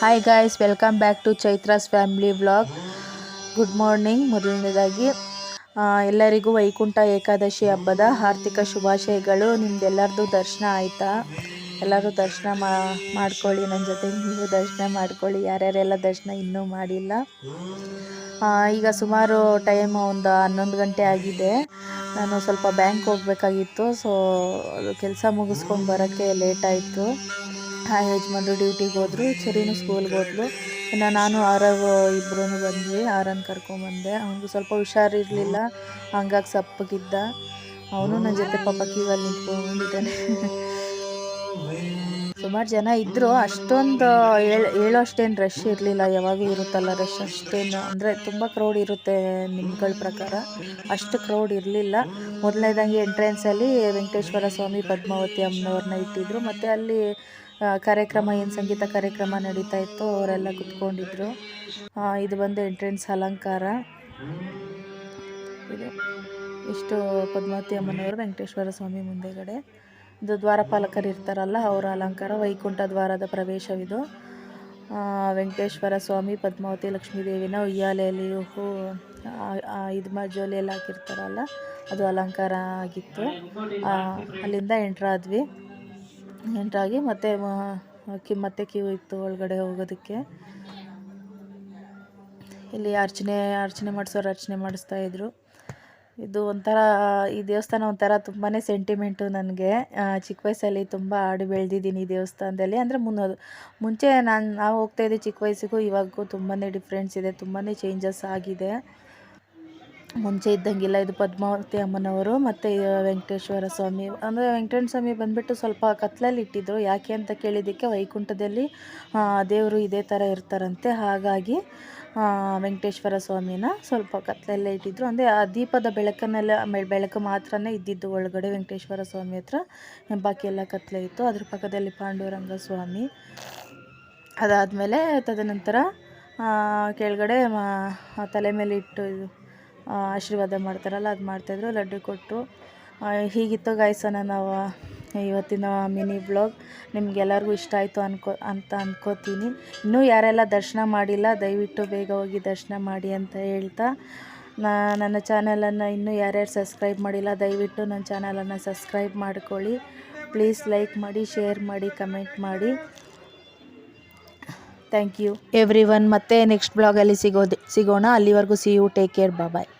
Hi guys, welcome back to Chaitra's family vlog. Good morning. ಮೊದಲನೇದಾಗಿ ಎಲ್ಲರಿಗೂ ವೈಕುಂಠ ಏಕಾದಶಿ ಹಬ್ಬದ ಆರ್ಥಿಕ ಶುಭಾಶಯಗಳು. ನಿಮ್ದೆಲ್ಲರದು ದರ್ಶನ ಆಯಿತಾ? ಎಲ್ಲರೂ ದರ್ಶನ ಮಾಡ್ಕೊಳ್ಳಿ. ನನ್ನ ಜೊತೆ ನೀವು ದರ್ಶನ ಮಾಡ್ಕೊಳ್ಳಿ, ಯಾರ್ಯಾರೆಲ್ಲ ದರ್ಶನ ಇನ್ನೂ ಮಾಡಿಲ್ಲ. ಈಗ ಸುಮಾರು ಟೈಮ್ ಒಂದು 11 ಗಂಟೆ ಆಗಿದೆ. ನಾನು ಸ್ವಲ್ಪ ಬ್ಯಾಂಕ್ ಹೋಗಬೇಕಾಗಿತ್ತು, ಸೊ ಕೆಲಸ ಮುಗಿಸ್ಕೊಂಡು ಬರೋಕ್ಕೆ ಲೇಟ್ ಆಯಿತು. ಯಜಮಾನ್ರು ಡ್ಯೂಟಿಗೆ ಹೋದರು, ಚರಿನೂ ಸ್ಕೂಲ್ಗೆ ಹೋದ್ಲು. ಇನ್ನು ನಾನು ಆರವ್ ಇಬ್ಬರೂ ಬಂದ್ವಿ. ಆರನ್ನು ಕರ್ಕೊಂಬಂದೆ. ಅವನಿಗೂ ಸ್ವಲ್ಪ ಹುಷಾರಿರಲಿಲ್ಲ, ಹಂಗಾಗಿ ಸಪ್ಪಗಿದ್ದ. ಅವನು ನನ್ನ ಜೊತೆ ಪಾಪ ಕ್ಯೂವಲ್ಲಿ ನಿಂತ್ಕೊಂಡಿದ್ದಾನೆ. ಸುಮಾರು ಜನ ಇದ್ದರು, ಅಷ್ಟೊಂದು ಹೇಳೋ ಅಷ್ಟೇನು ರಶ್ ಇರಲಿಲ್ಲ. ಯಾವಾಗೂ ಇರುತ್ತಲ್ಲ ರಶ್, ಅಷ್ಟೇನು ಅಂದರೆ ತುಂಬ ಕ್ರೌಡ್ ಇರುತ್ತೆ ನಿಮ್ಗಳ ಪ್ರಕಾರ, ಅಷ್ಟು ಕ್ರೌಡ್ ಇರಲಿಲ್ಲ. ಮೊದಲನೇದಾಗಿ ಎಂಟ್ರೆನ್ಸಲ್ಲಿ ವೆಂಕಟೇಶ್ವರ ಸ್ವಾಮಿ ಪದ್ಮಾವತಿ ಅಮ್ಮನವ್ರನ್ನ ಇಟ್ಟಿದ್ರು. ಮತ್ತು ಅಲ್ಲಿ ಕಾರ್ಯಕ್ರಮ, ಏನು ಸಂಗೀತ ಕಾರ್ಯಕ್ರಮ ನಡೀತಾ ಇತ್ತು, ಅವರೆಲ್ಲ ಕುತ್ಕೊಂಡಿದ್ರು. ಇದು ಬಂದು ಎಂಟ್ರೆನ್ಸ್ ಅಲಂಕಾರ. ಇದು ಇಷ್ಟು ಪದ್ಮಾವತಿ ಅಮ್ಮನವರು ವೆಂಕಟೇಶ್ವರ ಸ್ವಾಮಿ ಮುಂದೆಗಡೆ. ಇದು ದ್ವಾರಪಾಲಕರು ಇರ್ತಾರಲ್ಲ, ಅವರ ಅಲಂಕಾರ. ವೈಕುಂಠ ದ್ವಾರದ ಪ್ರವೇಶವಿದು. ವೆಂಕಟೇಶ್ವರ ಸ್ವಾಮಿ, ಪದ್ಮಾವತಿ, ಲಕ್ಷ್ಮೀದೇವಿನ ಉಯ್ಯಾಲೆಯಲ್ಲಿ ಇದು ಜೋಲಿಯಲ್ಲಿ ಹಾಕಿರ್ತಾರಲ್ಲ, ಅದು ಅಲಂಕಾರ ಆಗಿತ್ತು. ಅಲ್ಲಿಂದ ಎಂಟ್ರಾದ್ವಿ. ಎಂಟ್ರಾಗಿ ಮತ್ತೆ ಕ್ಯೂ ಇತ್ತು ಒಳಗಡೆ ಹೋಗೋದಕ್ಕೆ. ಇಲ್ಲಿ ಅರ್ಚನೆ ಮಾಡಿಸೋರು ಅರ್ಚನೆ ಮಾಡಿಸ್ತಾಯಿದ್ರು. ಇದು ಒಂಥರ, ಈ ದೇವಸ್ಥಾನ ಒಂಥರ ತುಂಬಾ ಸೆಂಟಿಮೆಂಟು ನನಗೆ. ಚಿಕ್ಕ ವಯಸ್ಸಲ್ಲಿ ತುಂಬ ಆಡಿ ಬೆಳೆದಿದ್ದೀನಿ ಈ ದೇವಸ್ಥಾನದಲ್ಲಿ. ಅಂದರೆ ಮುಂಚೆ ನಾವು ಹೋಗ್ತಾಯಿದ್ದೆ ಚಿಕ್ಕ ವಯಸ್ಸಿಗೂ ಇವಾಗೂ ತುಂಬಾ ಡಿಫ್ರೆನ್ಸ್ ಇದೆ, ತುಂಬಾ ಚೇಂಜಸ್ ಆಗಿದೆ. ಮುಂಚೆ ಇದ್ದಂಗಿಲ್ಲ. ಇದು ಪದ್ಮಾವತಿ ಅಮ್ಮನವರು ಮತ್ತು ವೆಂಕಟೇಶ್ವರ ಸ್ವಾಮಿ. ಅಂದರೆ ವೆಂಕಟೇಶ್ವರ ಸ್ವಾಮಿ ಬಂದುಬಿಟ್ಟು ಸ್ವಲ್ಪ ಕತ್ಲಲ್ಲಿ ಇಟ್ಟಿದ್ರು. ಯಾಕೆ ಅಂತ ಕೇಳಿದ್ದಕ್ಕೆ, ವೈಕುಂಠದಲ್ಲಿ ದೇವರು ಇದೇ ಥರ ಇರ್ತಾರಂತೆ, ಹಾಗಾಗಿ ವೆಂಕಟೇಶ್ವರ ಸ್ವಾಮಿನ ಸ್ವಲ್ಪ ಕತ್ಲಲ್ಲೇ ಇಟ್ಟಿದ್ರು. ಅಂದರೆ ಆ ದೀಪದ ಬೆಳಕು ಮಾತ್ರನೇ ಇದ್ದಿದ್ದು ಒಳಗಡೆ ವೆಂಕಟೇಶ್ವರ ಸ್ವಾಮಿ ಹತ್ರ, ಬಾಕಿ ಎಲ್ಲ ಕತ್ಲೆ ಇತ್ತು. ಅದ್ರ ಪಕ್ಕದಲ್ಲಿ ಪಾಂಡುರಂಗ ಸ್ವಾಮಿ. ಅದಾದಮೇಲೆ ತದನಂತರ ಕೆಳಗಡೆ ತಲೆ ಮೇಲೆ ಇಟ್ಟು ಆಶೀರ್ವಾದ ಮಾಡ್ತಾರಲ್ಲ, ಅದು ಮಾಡ್ತಾಯಿದ್ರು. ಲಡ್ಡು ಕೊಟ್ಟರು. ಹೀಗಿತ್ತು ಗಾಯ್ಸ್ ನಾವು ಇವತ್ತಿನ ಮಿನಿ ಬ್ಲಾಗ್. ನಿಮಗೆಲ್ಲರಿಗೂ ಇಷ್ಟ ಆಯಿತು ಅಂತ ಅನ್ಕೋತೀನಿ. ಇನ್ನೂ ಯಾರೆಲ್ಲ ದರ್ಶನ ಮಾಡಿಲ್ಲ, ದಯವಿಟ್ಟು ಬೇಗ ಹೋಗಿ ದರ್ಶನ ಮಾಡಿ ಅಂತ ಹೇಳ್ತಾ, ನನ್ನ ಚಾನಲನ್ನು ಇನ್ನೂ ಯಾರ್ಯಾರು ಸಬ್ಸ್ಕ್ರೈಬ್ ಮಾಡಿಲ್ಲ, ದಯವಿಟ್ಟು ನನ್ನ ಚಾನಲನ್ನು ಸಬ್ಸ್ಕ್ರೈಬ್ ಮಾಡ್ಕೊಳ್ಳಿ. ಪ್ಲೀಸ್ ಲೈಕ್ ಮಾಡಿ, ಶೇರ್ ಮಾಡಿ, ಕಮೆಂಟ್ ಮಾಡಿ. Thank you everyone. ಮತ್ತೆ ನೆಕ್ಸ್ಟ್ ಬ್ಲಾಗಲ್ಲಿ ಸಿಗೋಣ. ಅಲ್ಲಿವರೆಗೂ see you, take care, bye.